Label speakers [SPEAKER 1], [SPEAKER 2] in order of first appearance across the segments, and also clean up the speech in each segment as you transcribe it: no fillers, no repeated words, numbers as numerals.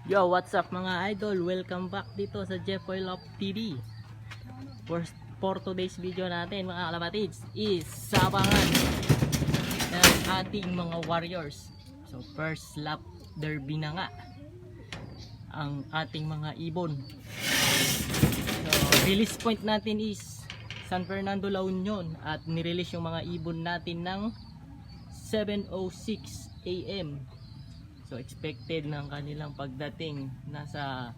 [SPEAKER 1] Yo, what's up mga idol? Welcome back dito sa Jeffoy Love TV. For today's video natin mga kalapatids is sabangan ng ating mga warriors. So first lap derby na nga ang ating mga ibon. So release point natin is San Fernando, La Union at nirelease yung mga ibon natin ng 7:06 AM. So expected ng kanilang pagdating nasa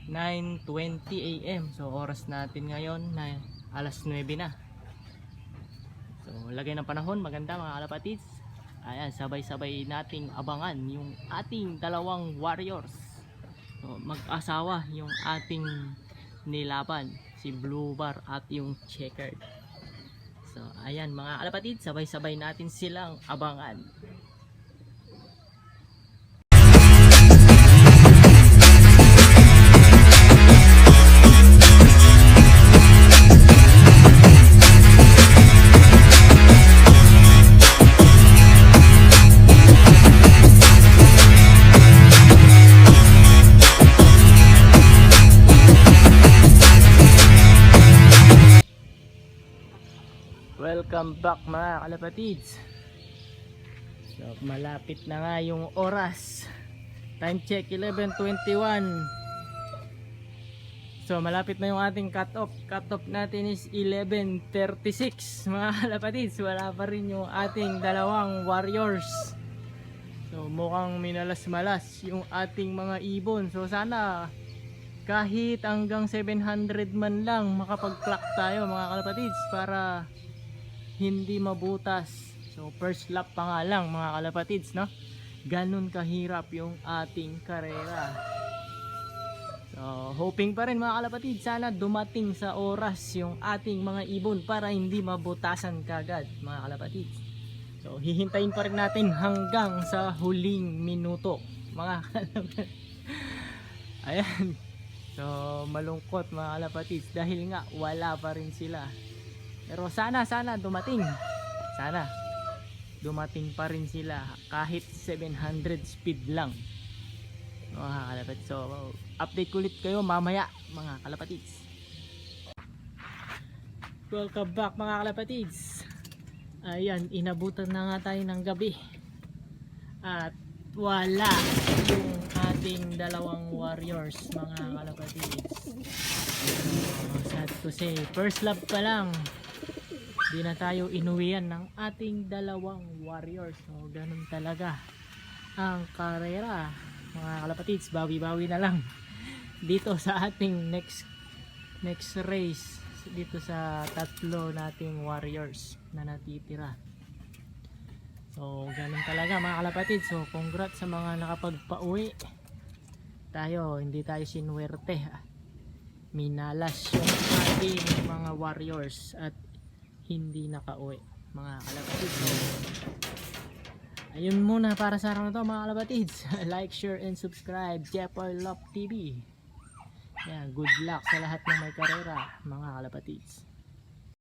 [SPEAKER 1] 9:20 AM. So oras natin ngayon na alas 9 na. So lagay ng panahon maganda mga kalapatids. Ayan, sabay-sabay nating abangan yung ating dalawang warriors. So mag-asawa yung ating nilaban, si Blue Bar at yung Checkered. So ayan mga kalapatids, sabay-sabay natin silang abangan. Welcome back mga kalapatids. So malapit na nga yung oras. Time check 11:21. So malapit na yung ating cut off. Cut off natin is 11:36 mga kalapatids. Wala pa rin yung ating dalawang warriors. So mukhang minalas-malas yung ating mga ibon. So sana kahit hanggang 700 man lang makapag-clock tayo mga kalapatids para hindi mabutas. So first lap pa nga lang mga kalapatids, no? Ganun kahirap yung ating karera. So hoping pa rin mga kalapatids, sana dumating sa oras yung ating mga ibon para hindi mabutasan kagad mga kalapatids. So hihintayin pa rin natin hanggang sa huling minuto mga kalapatids. Ayan. So malungkot mga kalapatids dahil nga wala pa rin sila. Pero sana dumating. Sana dumating pa rin sila kahit 700 speed lang. Mga kalapatids. So update ulit kayo mamaya mga kalapatids. Welcome back mga kalapatids. Ayan, inabutan na nga tayo ng gabi. At wala yung ating dalawang warriors mga kalapatids. Sad to say, first lap pa lang di na tayo inuwian ng ating dalawang warriors. So ganun talaga ang karera mga kalapatids. Bawi-bawi na lang dito sa ating next race dito sa tatlo nating warriors na natitira. So ganun talaga mga kalapatids. So congrats sa mga nakapagpa-uwi. Tayo, hindi tayo sinuwerte. Minalas yung ating mga warriors at hindi nakauwi mga kalapatids. So ayun muna para sa araw na to mga kalapatids. Like, share and subscribe Jeffoy Love TV. Yan, good luck sa lahat ng may karera mga kalapatids.